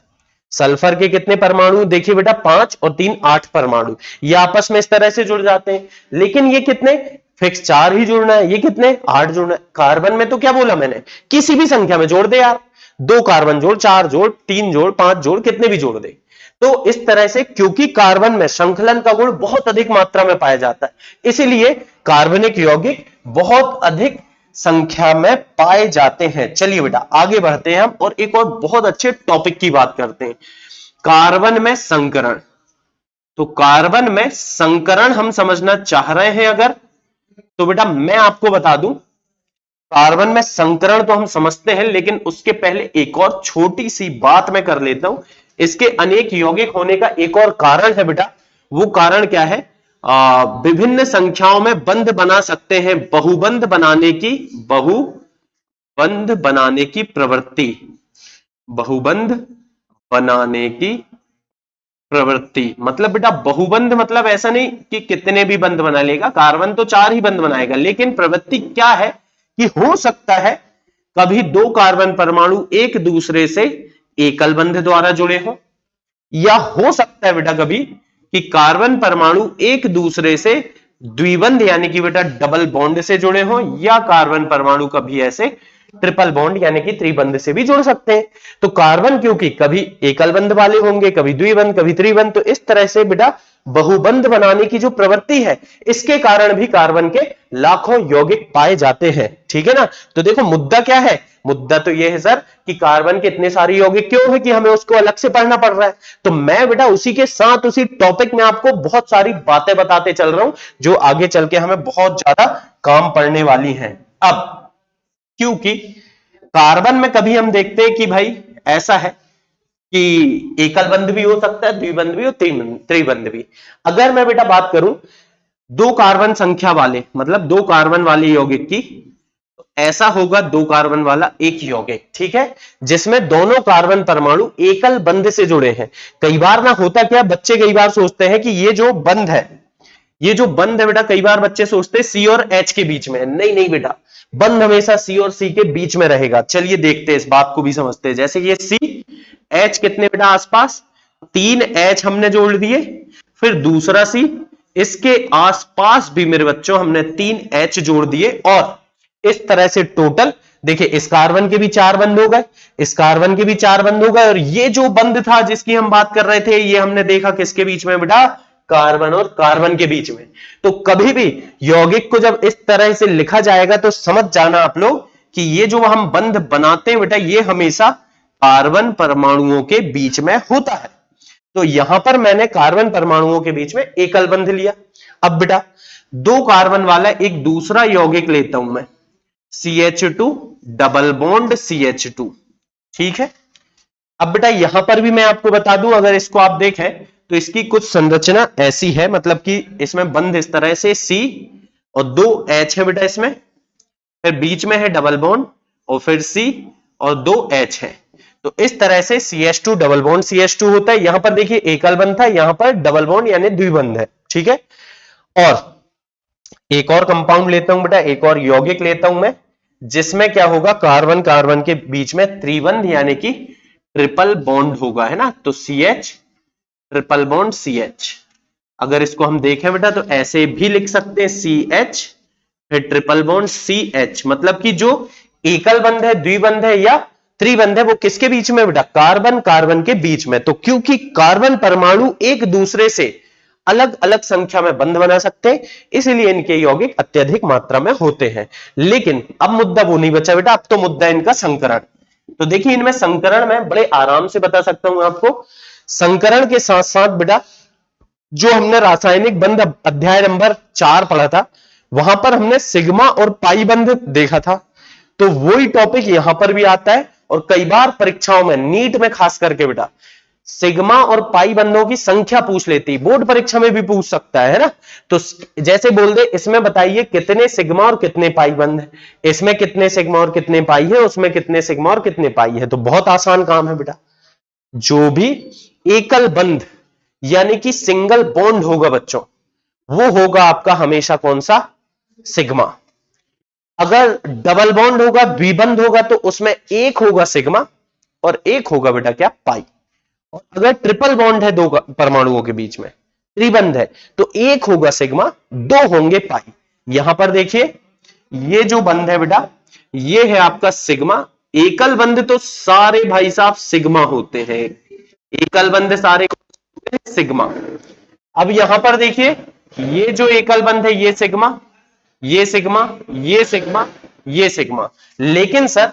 सल्फर के कितने परमाणु देखिए बेटा, 5 और 3 8 परमाणु, ये आपस में इस तरह से जुड़ जाते हैं। लेकिन ये कितने फिक्स 4 ही जुड़ना है, ये कितने 8 जुड़ना है। कार्बन में तो क्या बोला मैंने, किसी भी संख्या में जोड़ दे यार, 2 कार्बन जोड़, 4 जोड़, 3 जोड़, 5 जोड़, कितने भी जोड़ दे। तो इस तरह से क्योंकि कार्बन में श्रृंखलन का गुण बहुत अधिक मात्रा में पाया जाता है, इसीलिए कार्बनिक यौगिक बहुत अधिक संख्या में पाए जाते हैं। चलिए बेटा आगे बढ़ते हैं हम और एक और बहुत अच्छे टॉपिक की बात करते हैं, कार्बन में संकरण। तो कार्बन में संकरण हम समझना चाह रहे हैं अगर, तो बेटा मैं आपको बता दूं कार्बन में संकरण तो हम समझते हैं, लेकिन उसके पहले एक और छोटी सी बात मैं कर लेता हूं। इसके अनेक यौगिक होने का एक और कारण है बेटा। वो कारण क्या है? विभिन्न संख्याओं में बंध बना सकते हैं, बहुबंध बनाने की प्रवृत्ति, बहुबंध बनाने की प्रवृत्ति। मतलब बेटा बहुबंध मतलब ऐसा नहीं कि कितने भी बंध बना लेगा, कार्बन तो 4 ही बंध बनाएगा, लेकिन प्रवृत्ति क्या है कि हो सकता है कभी 2 कार्बन परमाणु एक दूसरे से एकल बंध द्वारा जुड़े हो, या हो सकता है बेटा कभी कि कार्बन परमाणु एक दूसरे से द्विबंध यानी कि बेटा डबल बॉन्ड से जुड़े हो, या कार्बन परमाणु कभी ऐसे ट्रिपल बॉन्ड यानी कि त्रिबंध से भी जुड़ सकते हैं। तो कार्बन क्योंकि कभी एकल बंध वाले होंगे, कभी द्विबंध, कभी त्रिबंध, तो इस तरह से बेटा बहुबंध बनाने की जो प्रवृत्ति है, इसके कारण भी कार्बन के लाखों यौगिक पाए जाते हैं। ठीक है ना? तो देखो मुद्दा क्या है? मुद्दा तो यह है सर कि कार्बन के इतने सारे यौगिक क्यों है कि हमें उसको अलग से पढ़ना पड़ रहा है। तो मैं बेटा उसी के साथ उसी टॉपिक में आपको बहुत सारी बातें बताते चल रहा हूं, जो आगे चल के हमें बहुत ज्यादा काम पड़ने वाली हैं। अब क्योंकि कार्बन में कभी हम देखते हैं कि भाई ऐसा है कि एकल बंध भी हो सकता है, द्विबंध भी और त्रिबंध भी। अगर मैं बेटा बात करूं 2 कार्बन संख्या वाले, मतलब 2 कार्बन वाले यौगिक की, तो ऐसा होगा 2 कार्बन वाला एक यौगिक, ठीक है, जिसमें दोनों कार्बन परमाणु एकल बंध से जुड़े हैं। कई बार ना होता क्या, बच्चे कई बार सोचते हैं कि ये जो बंध है, बेटा, कई बार बच्चे सोचते हैं सी और एच के बीच में। नहीं नहीं बेटा, बंध हमेशा सी और सी के बीच में रहेगा। चलिए देखते हैं, इस बात को भी समझते हैं। जैसे ये सी, एच कितने बेटा आसपास, 3 एच हमने जोड़ दिए, फिर दूसरा सी, इसके आसपास भी मेरे बच्चों हमने 3 एच जोड़ दिए, और इस तरह से टोटल देखिए इस कार्बन के भी 4 बंध हो गए, इस कार्बन के भी 4 बंध हो गए, और ये जो बंध था जिसकी हम बात कर रहे थे, ये हमने देखा किसके बीच में बेटा, कार्बन और कार्बन के बीच में। तो कभी भी यौगिक को जब इस तरह से लिखा जाएगा तो समझ जाना आप लोग कि ये जो हम बंध बनाते हैं बेटा, ये हमेशा कार्बन परमाणुओं के बीच में होता है। तो यहां पर मैंने कार्बन परमाणुओं के बीच में एकल बंध लिया। अब बेटा 2 कार्बन वाला एक दूसरा यौगिक लेता हूं मैं, CH2 डबल बॉन्ड CH2, ठीक है। अब बेटा यहां पर भी मैं आपको बता दूं, अगर इसको आप देखें तो इसकी कुछ संरचना ऐसी है, मतलब कि इसमें बंध इस तरह से C और 2 H है बेटा इसमें, फिर बीच में है डबल बॉन्ड, और फिर C और 2 H है। तो इस तरह से CH2 डबल बॉन्ड CH2 होता है। यहां पर देखिए एकल बंध था, यहां पर डबल बॉन्ड यानी द्विबंध है, ठीक है। और एक और कंपाउंड लेता हूं बेटा, एक और यौगिक लेता हूं मैं, जिसमें क्या होगा, कार्बन कार्बन के बीच में त्रिबंध यानी कि ट्रिपल बॉन्ड होगा, है ना। तो CH ट्रिपल बॉन्ड CH। अगर इसको हम देखें बेटा तो ऐसे भी लिख सकते हैं, CH फिर ट्रिपल बॉन्ड CH, मतलब कि जो एकल बंध है, द्विबंध है या त्रिबंध है, वो किसके बीच में बेटा, कार्बन कार्बन के बीच में। तो क्योंकि कार्बन परमाणु एक दूसरे से अलग अलग संख्या में बंध बना सकते हैं, इसलिए इनके यौगिक अत्यधिक मात्रा में होते हैं। लेकिन अब मुद्दा वो नहीं बचा बेटा, अब तो मुद्दा इनका संकरण। तो देखिए इनमें संकरण मैं बड़े आराम से बता सकता हूं आपको। संकरण के साथ साथ बेटा जो हमने रासायनिक बंध अध्याय नंबर 4 पढ़ा था, वहां पर हमने सिग्मा और पाई बंध देखा था। तो वही टॉपिक यहां पर भी आता है, और कई बार परीक्षाओं में, नीट में खास करके बेटा सिग्मा और पाई बंधों की संख्या पूछ लेती है, बोर्ड परीक्षा में भी पूछ सकता है ना। तो जैसे बोल दे, इसमें बताइए कितने सिग्मा और कितने पाई बंध है, इसमें कितने सिग्मा और कितने पाई है, उसमें कितने सिग्मा और कितने पाई है। तो बहुत आसान काम है बेटा, जो भी एकल बंध यानी कि सिंगल बॉन्ड होगा बच्चों, वो होगा आपका हमेशा कौन सा, सिग्मा। अगर डबल बॉन्ड होगा, द्विबंध होगा, तो उसमें एक होगा सिग्मा और एक होगा बेटा क्या, पाई। और अगर ट्रिपल बॉन्ड है 2 परमाणुओं के बीच में, त्रिबंध है, तो एक होगा सिग्मा, 2 होंगे पाई। यहां पर देखिए ये जो बंध है बेटा, ये है आपका सिग्मा। एकल बंध तो सारे भाई साहब सिग्मा होते हैं, एकल बंध सारे सिग्मा। अब यहां पर देखिए ये जो एकल बंध है, ये सिग्मा, ये सिग्मा, ये सिग्मा, ये सिग्मा। लेकिन सर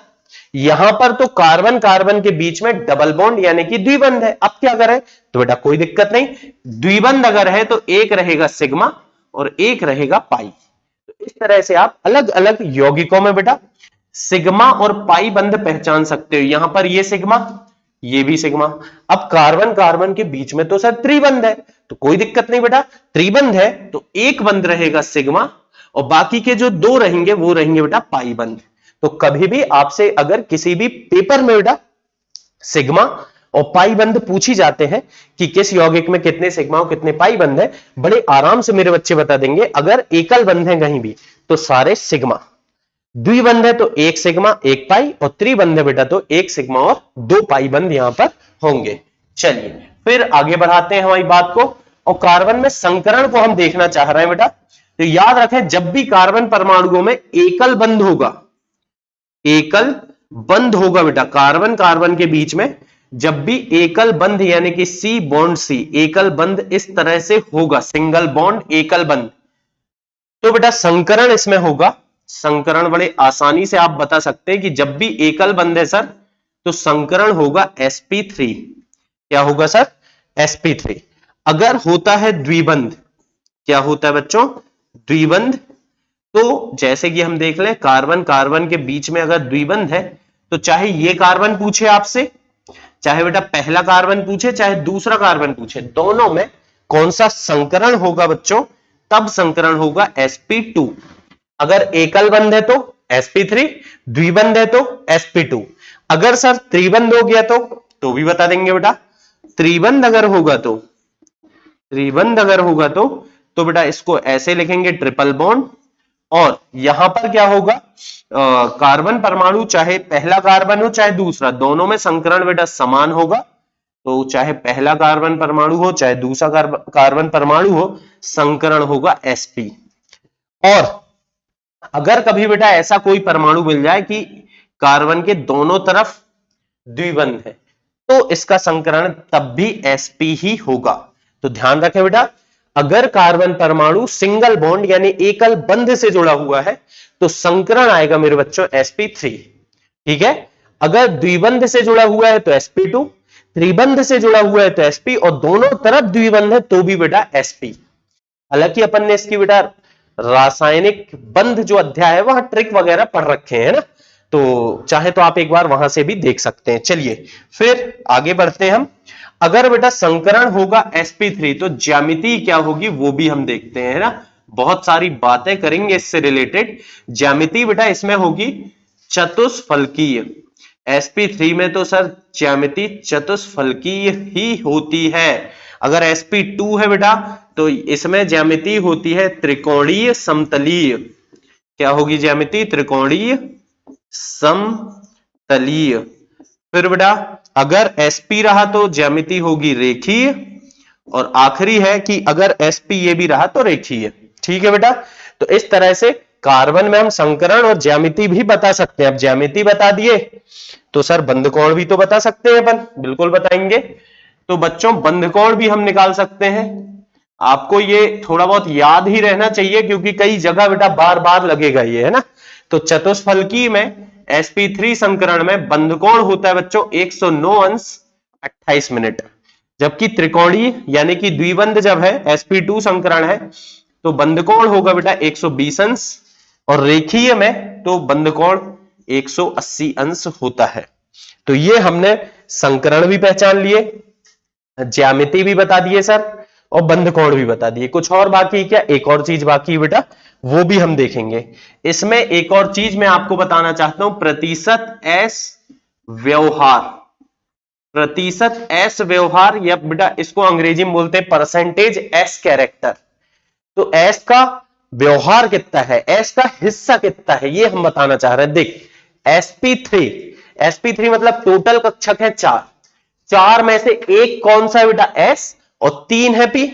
यहां पर तो कार्बन कार्बन के बीच में डबल बॉन्ड यानी कि द्विबंध है। अब क्या करें, तो बेटा कोई दिक्कत नहीं, द्विबंध अगर है तो एक रहेगा सिग्मा और एक रहेगा पाई। तो इस तरह से आप अलग अलग यौगिकों में बेटा सिग्मा और पाई बंध पहचान सकते हो। यहां पर ये सिग्मा, ये भी सिग्मा। अब कार्बन कार्बन के बीच में तो सर त्रिबंध है, तो कोई दिक्कत नहीं बेटा, त्रिबंध है तो एक बंध रहेगा सिग्मा और बाकी के जो दो रहेंगे वो रहेंगे बेटा पाई बंध। तो कभी भी आपसे अगर किसी भी पेपर में बेटा सिग्मा और पाई बंध पूछी जाते हैं कि किस यौगिक में कितने सिग्मा और कितने पाई बंध है, बड़े आराम से मेरे बच्चे बता देंगे। अगर एकल बंध है कहीं भी तो सारे सिग्मा, द्विबंध है तो एक सिग्मा एक पाई, और त्रिबंध है बेटा तो एक सिग्मा और दो पाई बंध यहां पर होंगे। चलिए फिर आगे बढ़ाते हैं हमारी बात को, और कार्बन में संकरण को हम देखना चाह रहे हैं बेटा। तो याद रखें, जब भी कार्बन परमाणुओं में एकल बंध होगा, एकल बंध होगा बेटा, कार्बन कार्बन के बीच में जब भी एकल बंध यानी कि सी बॉन्ड सी, एकल बंध इस तरह से होगा, सिंगल बॉन्ड एकल बंध, तो बेटा संकरण इसमें होगा। संकरण बड़े आसानी से आप बता सकते हैं कि जब भी एकल बंध है सर तो संकरण होगा sp3। क्या होगा सर? sp3। अगर होता है द्विबंध, क्या होता है बच्चों? द्विबंध। तो जैसे कि हम देख लें, कार्बन कार्बन के बीच में अगर द्विबंध है तो चाहे ये कार्बन पूछे आपसे, चाहे बेटा पहला कार्बन पूछे, चाहे दूसरा कार्बन पूछे, दोनों में कौन सा संकरण होगा बच्चों? तब संकरण होगा sp2। अगर एकल बंध है तो sp3, द्विबंध है तो sp2। अगर सर त्रिबंध हो गया तो भी बता देंगे बेटा। त्रिबंध अगर होगा तो, त्रिबंध अगर होगा तो बेटा इसको ऐसे लिखेंगे ट्रिपल बॉन्ड, और यहां पर क्या होगा, कार्बन परमाणु चाहे पहला कार्बन हो चाहे दूसरा, दोनों में संकरण बेटा समान होगा। तो चाहे पहला कार्बन परमाणु हो चाहे दूसरा कार्बन परमाणु हो, संकरण होगा sp। और अगर कभी बेटा ऐसा कोई परमाणु मिल जाए कि कार्बन के दोनों तरफ द्विबंध है तो इसका संकरण तब भी sp ही होगा। तो ध्यान रखें बेटा, अगर कार्बन परमाणु सिंगल बॉन्ड यानी एकल बंध से जुड़ा हुआ है तो संकरण आएगा मेरे बच्चों sp3। ठीक है, अगर द्विबंध से जुड़ा हुआ है तो sp2, त्रिबंध से जुड़ा हुआ है तो sp, और दोनों तरफ द्विबंध है तो भी बेटा sp। हालांकि अपन ने इसकी बेटा रासायनिक बंध जो अध्याय है वहां ट्रिक वगैरह पढ़ रखे हैं ना, तो चाहे तो आप एक बार वहां से भी देख सकते हैं। चलिए फिर आगे बढ़ते हैं हम। अगर बेटा संकरण होगा sp3 तो ज्यामिति क्या होगी वो भी हम देखते हैं ना, बहुत सारी बातें करेंगे इससे रिलेटेड। ज्यामिति बेटा इसमें होगी चतुष्फलकीय। sp3 में तो सर ज्यामिति चतुष्फलकीय ही होती है। अगर sp2 है बेटा तो इसमें ज्यामिति होती है त्रिकोणीय समतलीय। क्या होगी ज्यामिति? त्रिकोणीय समतलीय। फिर बेटा अगर sp रहा तो ज्यामिति होगी रेखीय, और आखिरी है कि अगर sp ये भी रहा तो रेखीय। ठीक है बेटा, तो इस तरह से कार्बन में हम संकरण और ज्यामिति भी बता सकते हैं। अब ज्यामिति बता दिए तो सर बंधकोण भी तो बता सकते हैं अपन, बिल्कुल बताएंगे। तो बच्चों बंधकोण भी हम निकाल सकते हैं। आपको ये थोड़ा बहुत याद ही रहना चाहिए क्योंकि कई जगह बेटा बार बार लगेगा ये, है ना। तो चतुष्फलकीय में sp3 संकरण में बंधकोण होता है बच्चों 109 अंश 28 मिनट, जबकि त्रिकोणीय यानी कि द्विबंध जब है sp2 संकरण है तो बंधकोण होगा बेटा 120 अंश, और रेखीय में तो बंधकोण 180 अंश होता है। तो ये हमने संकरण भी पहचान लिए, ज्यामिति भी बता दिए सर, और बंधकोण भी बता दिए। कुछ और बाकी क्या? एक और चीज बाकी है बेटा, वो भी हम देखेंगे। इसमें एक और चीज मैं आपको बताना चाहता हूं, प्रतिशत एस व्यवहार। प्रतिशत एस व्यवहार, या बेटा इसको अंग्रेजी में बोलते हैं परसेंटेज एस कैरेक्टर। तो एस का व्यवहार कितना है, एस का हिस्सा कितना है, ये हम बताना चाह रहे हैं। देख sp3 मतलब टोटल कक्षक है 4, 4 में से एक कौन सा है बेटा? एस, और 3 है पी।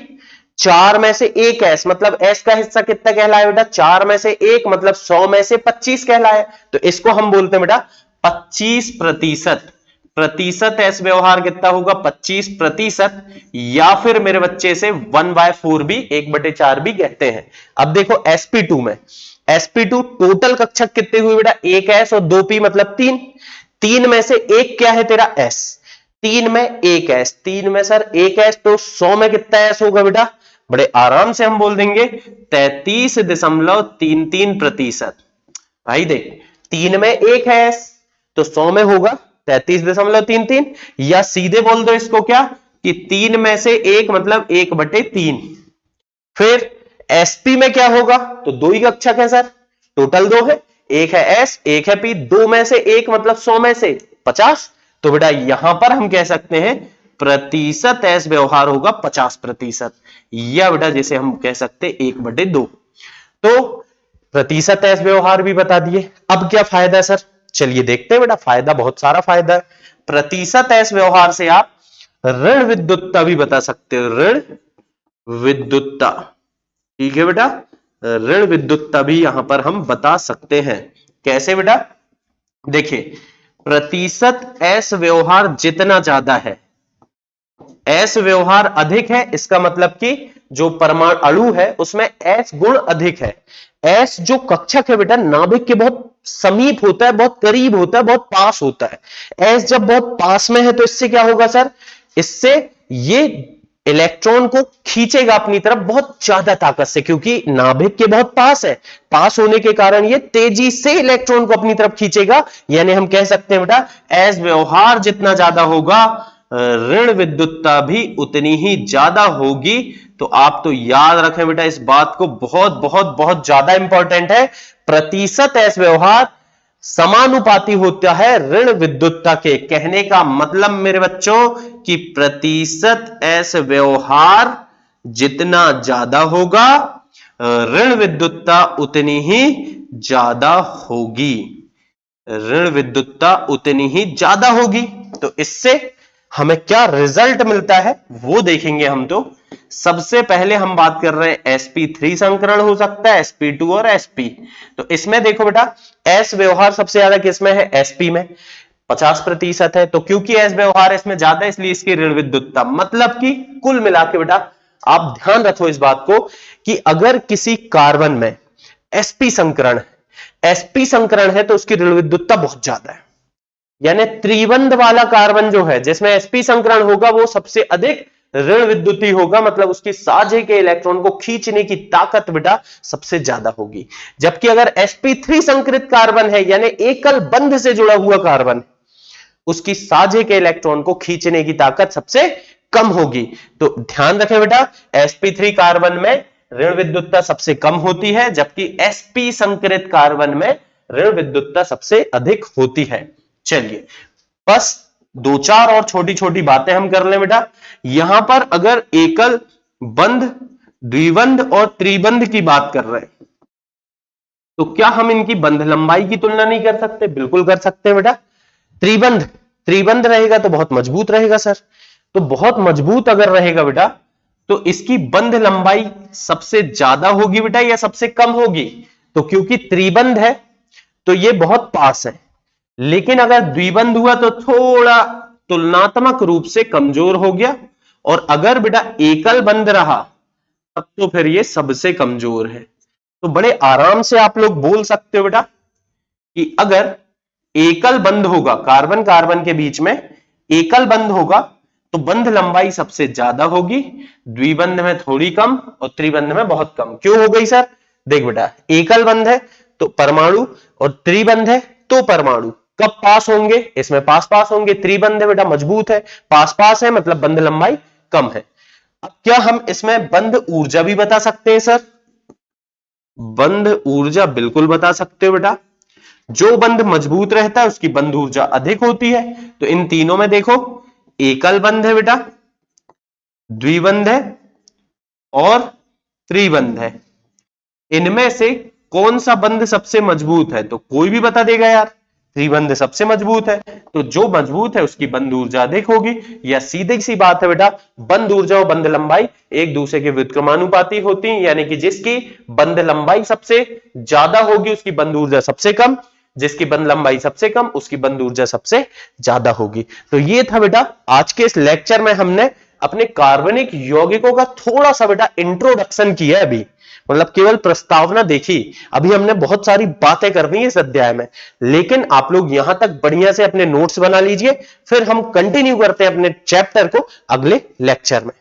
4 में से एक एस मतलब एस का हिस्सा कितना कहलाया बेटा? 4 में से एक मतलब 100 में से 25 कहलाया। तो इसको हम बोलते हैं बेटा 25%। प्रतिशत एस व्यवहार कितना होगा? 25%, या फिर मेरे बच्चे से 1/4 भी, 1/4 भी कहते हैं। अब देखो sp2 में, sp2 टोटल कक्षक कितने हुए बेटा? एक एस और 2 पी मतलब 3। 3 में से एक क्या है तेरा? एस। 3 में एक एस, 3 में सर एक एस, तो 100 में कितना एस होगा बेटा? बड़े आराम से हम बोल देंगे 33.33%। भाई देख 3 में 1 है s, तो 100 में होगा 33.33, या सीधे बोल दो इसको क्या कि 3 में से 1 मतलब 1/3। फिर एसपी में क्या होगा, तो 2 ही कक्षक है सर, टोटल 2 है, एक है एस एक है पी, 2 में से 1 मतलब 100 में से 50। तो बेटा यहां पर हम कह सकते हैं प्रतिशत एस व्यवहार होगा 50%, या बेटा जिसे हम कह सकते हैं 1/2। तो प्रतिशत एस व्यवहार भी बता दिए। अब क्या फायदा है सर, चलिए देखते हैं बेटा। फायदा बहुत सारा फायदा है। प्रतिशत एस व्यवहार से आप ऋण विद्युतता भी बता सकते हो, ऋण विद्युतता। ठीक है बेटा, ऋण विद्युतता भी यहां पर हम बता सकते हैं। कैसे बेटा, देखिए प्रतिशत एस व्यवहार जितना ज्यादा है, एस व्यवहार अधिक है, इसका मतलब कि जो परमाणु अणु है उसमें एस गुण अधिक है। एस जो कक्षक है बेटा नाभिक के बहुत समीप होता है, बहुत करीब होता है, बहुत पास होता है। एस जब बहुत पास में है तो इससे क्या होगा सर, इससे ये इलेक्ट्रॉन को खींचेगा अपनी तरफ बहुत ज्यादा ताकत से, क्योंकि नाभिक के बहुत पास है। पास होने के कारण ये तेजी से इलेक्ट्रॉन को अपनी तरफ खींचेगा। यानी हम कह सकते हैं बेटा एस व्यवहार जितना ज्यादा होगा ऋण विद्युतता भी उतनी ही ज्यादा होगी। तो आप तो याद रखें बेटा इस बात को, बहुत बहुत बहुत ज्यादा इंपॉर्टेंट है। प्रतिशत एस व्यवहार समानुपाती होता है ऋण विद्युतता के। कहने का मतलब मेरे बच्चों कि प्रतिशत एस व्यवहार जितना ज्यादा होगा ऋण विद्युतता उतनी ही ज्यादा होगी, ऋण विद्युतता उतनी ही ज्यादा होगी। तो इससे हमें क्या रिजल्ट मिलता है वो देखेंगे हम। तो सबसे पहले हम बात कर रहे हैं sp3 संकरण हो सकता है, sp2 और sp। तो इसमें देखो बेटा s व्यवहार सबसे ज्यादा किसमें है, sp में 50% है। तो क्योंकि s व्यवहार इसमें ज्यादा है इसलिए इसकी ऋण विद्युतता, मतलब कि कुल मिला के बेटा आप ध्यान रखो इस बात को कि अगर किसी कार्बन में sp संकरण है तो उसकी ऋण विद्युतता बहुत ज्यादा है। यानी त्रिबंध वाला कार्बन जो है जिसमें sp संकरण होगा वो सबसे अधिक ऋण विद्युती होगा, मतलब उसकी साझे के इलेक्ट्रॉन को खींचने की ताकत बेटा सबसे ज्यादा होगी। जबकि अगर sp3 संकरित कार्बन है यानी एकल बंध से जुड़ा हुआ कार्बन, उसकी साझे के इलेक्ट्रॉन को खींचने की ताकत सबसे कम होगी। तो ध्यान रखें बेटा sp3 कार्बन में ऋण विद्युतता सबसे कम होती है, जबकि sp संकरित कार्बन में ऋण विद्युतता सबसे अधिक होती है। चलिए बस 2-4 और छोटी छोटी बातें हम कर लें बेटा। यहां पर अगर एकल बंध, द्विबंध और त्रिबंध की बात कर रहे हैं तो क्या हम इनकी बंध लंबाई की तुलना नहीं कर सकते? बिल्कुल कर सकते हैं बेटा। त्रिबंध रहेगा तो बहुत मजबूत रहेगा सर। तो बहुत मजबूत अगर रहेगा बेटा तो इसकी बंध लंबाई सबसे ज्यादा होगी बेटा या सबसे कम होगी? तो क्योंकि त्रिबंध है तो ये बहुत पास है, लेकिन अगर द्विबंध हुआ तो थोड़ा तुलनात्मक रूप से कमजोर हो गया, और अगर बेटा एकल बंध रहा तब तो फिर ये सबसे कमजोर है। तो बड़े आराम से आप लोग बोल सकते हो बेटा कि अगर एकल बंध होगा, कार्बन कार्बन के बीच में एकल बंध होगा तो बंध लंबाई सबसे ज्यादा होगी, द्विबंध में थोड़ी कम और त्रिबंध में बहुत कम। क्यों हो गई सर? देख बेटा एकल बंध है तो परमाणु और त्रिबंध है तो परमाणु कब पास होंगे? इसमें पास पास होंगे। त्रिबंध है बेटा मजबूत है, पास पास है मतलब बंध लंबाई कम है। अब क्या हम इसमें बंध ऊर्जा भी बता सकते हैं सर? बंध ऊर्जा बिल्कुल बता सकते हो बेटा। जो बंध मजबूत रहता है उसकी बंध ऊर्जा अधिक होती है। तो इन तीनों में देखो एकल बंध है बेटा, द्विबंध है और त्रिबंध है। इनमें से कौन सा बंध सबसे मजबूत है? तो कोई भी बता देगा यार, त्रिबंध सबसे मजबूत है। तो जो मजबूत है उसकी बंध ऊर्जा अधिक होगी। या सीधी सी बात है बेटा, बंध ऊर्जा और बंध लंबाई एक दूसरे के व्युत्क्रमानुपाती होती है, यानी कि जिसकी बंध लंबाई सबसे ज्यादा होगी उसकी बंध ऊर्जा सबसे कम, जिसकी बंध लंबाई सबसे कम उसकी बंध ऊर्जा सबसे ज्यादा होगी। तो ये था बेटा आज के इस लेक्चर में हमने अपने कार्बनिक यौगिकों का थोड़ा सा बेटा इंट्रोडक्शन किया है। अभी मतलब केवल प्रस्तावना देखी, अभी हमने बहुत सारी बातें करनी है इस अध्याय में। लेकिन आप लोग यहां तक बढ़िया से अपने नोट्स बना लीजिए, फिर हम कंटिन्यू करते हैं अपने चैप्टर को अगले लेक्चर में।